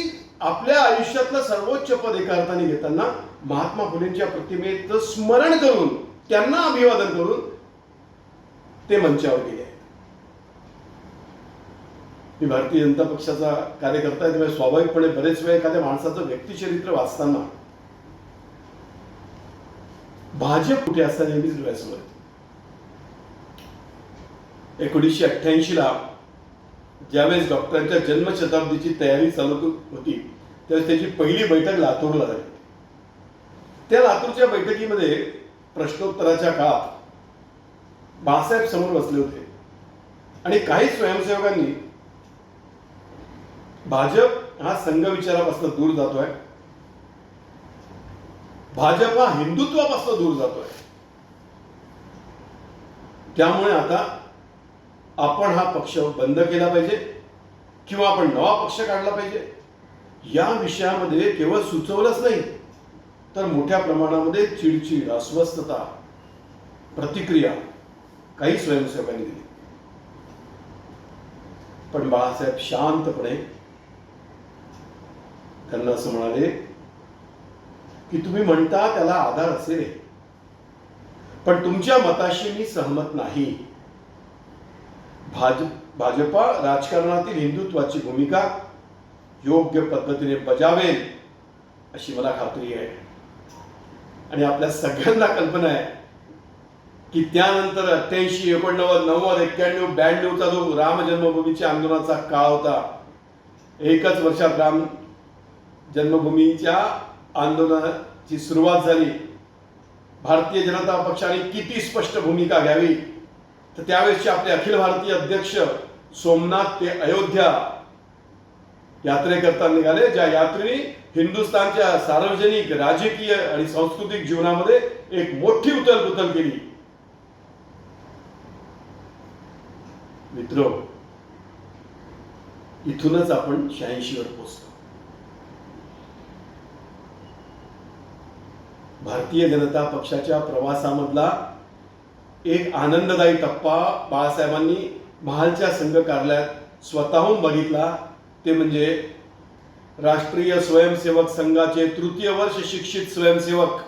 आपल्या आयुष्यातलं सर्वोच्च पद एका अर्थाने घेताना महात्मा फुलेंच्या प्रतिमेचं स्मरण करून, त्यांना अभिवादन करून ते मंचावर गेले. मी भारतीय जनता पक्षाचा कार्यकर्ता आहे, त्यामुळे स्वाभाविकपणे बरेच वेळ एखाद्या माणसाचं व्यक्तिचरित्र वाचताना भाजप कुठे असता नेहमीच डोळ्यासमोर. 1988ला ज्यावेळेस डॉक्टरांच्या जन्मशताब्दीची तयारी चालू होती, त्यावेळेस त्याची पहिली बैठक लातूरला झाली. त्या लातूरच्या बैठकीमध्ये प्रश्नोत्तराच्या काळात बाळासाहेब समोर बसले होते आणि काही स्वयंसेवकांनी भाजप हा संघ विचारापासून दूर जातोय, भाजप हा हिंदुत्वापासून दूर जातोय, त्यामुळे आता आपण हा पक्ष बंद केला पाहिजे किंवा आपण नवा पक्ष काढला पाहिजे, या विषयामध्ये केवळ सुचवलंच नाही तर मोठ्या प्रमाणामध्ये चिडचिड, अस्वस्थता, प्रतिक्रिया काही स्वयंसेवकांनी दिली. पण बाळासाहेब शांतपणे त्यांना असं म्हणाले की तुम्ही म्हणता त्याला आधार असेल, पण तुमच्या मताशी मी सहमत नाही. भाजपा राजकारणातील हिंदुत्वाची भूमिका योग्य पद्धतीने बजावेल अशी मला खात्री आहे. आणि आपल्या सगळ्यांना कल्पना आहे की त्यानंतर 88, 89, 90, 91, 92चा जो राम जन्मभूमीच्या आंदोलनाचा काळ होता, एकच वर्षात राम जन्मभूमीच्या आंदोलनाची सुरुवात झाली. भारतीय जनता पक्षाने किती स्पष्ट भूमिका घ्यावी, तर त्यावेळेसचे आपले अखिल भारतीय अध्यक्ष सोमनाथ ते अयोध्या यात्रेकरता निघाले, ज्या यात्रेने हिंदुस्थानच्या सार्वजनिक, राजकीय आणि सांस्कृतिक जीवनामध्ये एक मोठी उथलपुथल केली. मित्रो, इथूनच आपण 86 वर पोहोचतो. भारतीय जनता पक्षाच्या प्रवासामधला एक आनंददायी टप्पा बाळासाहेबांनी महालच्या संघ कार्यालयात स्वतःहून बघितला, ते म्हणजे राष्ट्रीय स्वयंसेवक संघाचे तृतीय वर्ष शिक्षित स्वयंसेवक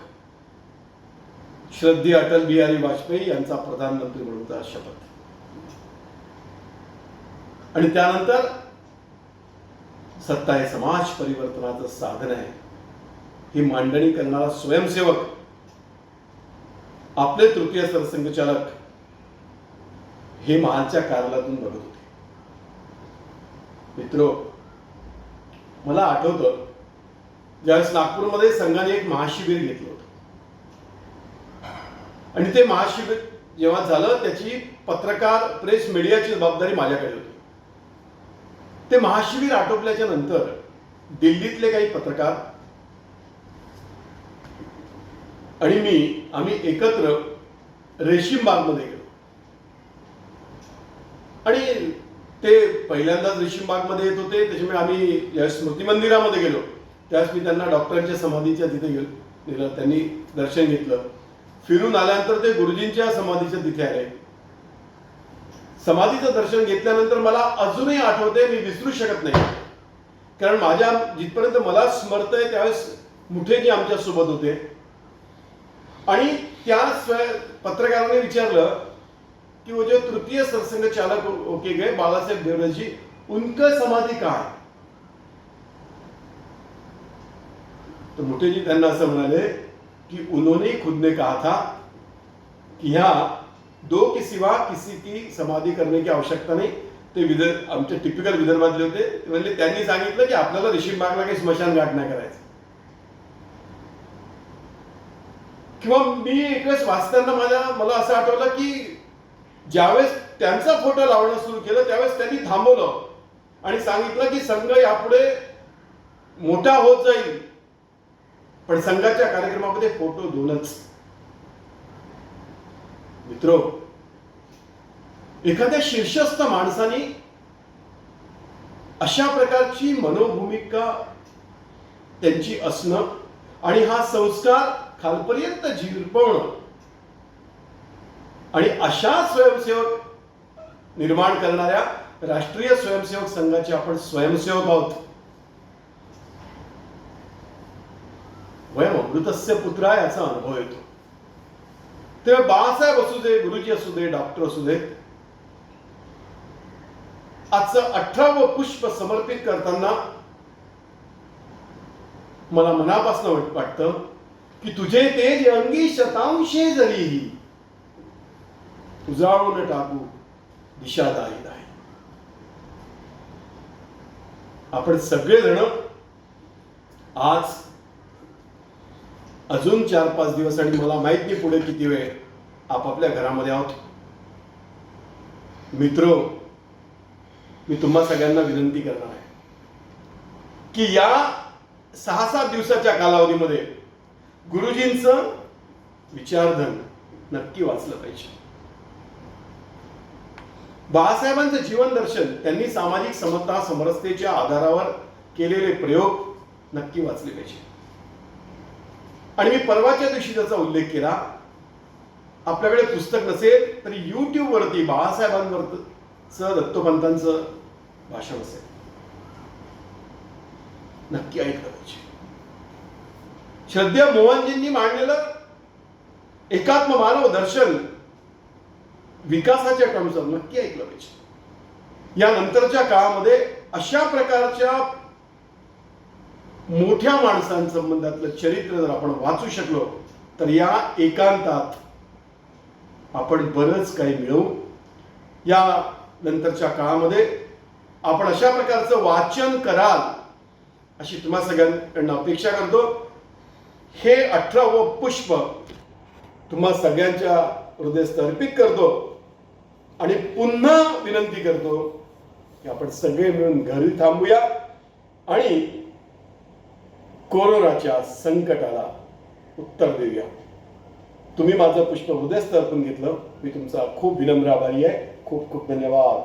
श्रद्धेय अटल बिहारी वाजपेयी यांचा प्रधानमंत्री म्हणूनचा शपथ. आणि त्यानंतर सत्ता हे समाज परिवर्तनाचं साधन आहे ही मांडणी करणारा स्वयंसेवक आपले तृतीय सरसंघचालक हे महालच्या कार्यालयातून बघत होते. मित्रो, मला आठवतं ज्यावेळेस नागपूरमध्ये संघाने एक महाशिबिर घेतलं होतं आणि ते महाशिबिर जेव्हा झालं त्याची पत्रकार, प्रेस, मीडियाची जबाबदारी माझ्याकडे होती. ते महाशिबिर आटोपल्याच्या नंतर दिल्लीतले काही पत्रकार आणि आम्ही एकत्र रेशीम बागमध्ये गेलो. आणि ते पहिल्यांदाच रेशीम बागमध्ये येत होते, त्याच्यामुळे आम्ही ज्या स्मृती मंदिरामध्ये गेलो त्यावेळेस मी त्यांना डॉक्टरांच्या समाधीच्या तिथे गेलो. त्यांनी दर्शन घेतलं. फिरून आल्यानंतर ते गुरुजींच्या समाधीच्या तिथे आले. समाधीचं दर्शन घेतल्यानंतर मला अजूनही आठवते, मी विसरू शकत नाही. कारण माझ्या जिथपर्यंत मला स्मरत आहे त्यावेळेस मुठेजी आमच्या सोबत होते. आणि त्या पत्रकाराने विचारलं कि वो जो तृतीय सरसंघ चालक होके गए बालासाहेब देवरस जी, उनका समाधि कहाँ है? तो मुठेजी त्यांना असं म्हणाले कि उन्होंने खुद ने कहा था कि यहाँ दो के सिवा किसी की समाधि करने की आवश्यकता नहीं. ते आमचे टिपिकल विदर्भातले होते. म्हणजे त्यांनी सांगितलं की आपल्याला रेशीम बागला काही स्मशान घाट नाही करायचं. किंवा मी एक वेळेस वाचताना मला असं आठवलं की ज्यावेळेस त्यांचा फोटो लावणं सुरू केलं त्यावेळेस त्यांनी थांबवलं आणि सांगितलं की संघ यापुढे मोठा होत जाईल, पण संघाच्या कार्यक्रमामध्ये फोटो दोनच. मित्रो, एखाद्या शीर्षस्थ माणसाने अशा प्रकारची मनोभूमिका त्यांची असणं आणि हा संस्कार खालपर्यंत झिरपवणं आणि अशा स्वयंसेवक निर्माण करणाऱ्या राष्ट्रीय स्वयंसेवक संघाचे आपण स्वयंसेवक आहोत. वयम अमृतस्य पुत्रा याचा अनुभव येतो. तेव्हा बाळासाहेब असू दे, गुरुजी असू दे, डॉक्टर असू दे, आजचं 18वं पुष्प समर्पित करताना मला मनापासून वाटतं की तुझे तेज अंगी शतांशे जरीही उजाळून टाकू दिशादायी आहे. आपण सगळेजण आज अजून 4-5 दिवस आणि मला माहित नाही पुढे किती वेळ आपापल्या घरामध्ये आहोत. मित्रो, मी तुम्हा सगळ्यांना विनंती करणार आहे की या 6-7 दिवसाच्या कालावधीमध्ये गुरुजींचं विचारधन नक्की वाचलं पाहिजे. बाळासाहेबांचं जीवन दर्शन, त्यांनी सामाजिक समता समरसतेच्या आधारावर केलेले प्रयोग नक्की वाचले पाहिजे. आणि मी परवाच्या दिवशी त्याचा उल्लेख केला. आपल्याकडे पुस्तक नसेल तरी YouTube वरती बाळासाहेबांवरचं दत्तोपंतांचं भाषण असेल, नक्की ऐकलं पाहिजे. श्रद्धेय मोहनजींनी मांडलेलं एकात्म मानव दर्शन विकासाच्या टर्म्सवर नक्की ऐकलं पाहिजे. या नंतरच्या काळामध्ये अशा प्रकारच्या मोठ्या माणसांसंबंधातलं चरित्र जर आपण वाचू शकलो तर या एकांतात आपण बरंच काही मिळवू. या नंतरच्या काळामध्ये आपण अशा प्रकारचं वाचन कराल अशी तुम्हा सगळ्यांकडून अपेक्षा करतो. हे 18वं पुष्प तुम्हा सगळ्यांच्या हृदयस्थ अर्पित करतो आणि पुन्हा विनंती करतो की आपण सगळे मिळून घरी थांबूया आणि कोरोनाच्या संकटाला उत्तर देऊया. तुम्ही माझं पुष्प हृदयस्थ अर्पण घेतलं, मी तुमचा खूप विनम्र आभारी आहे. खूप खूप धन्यवाद.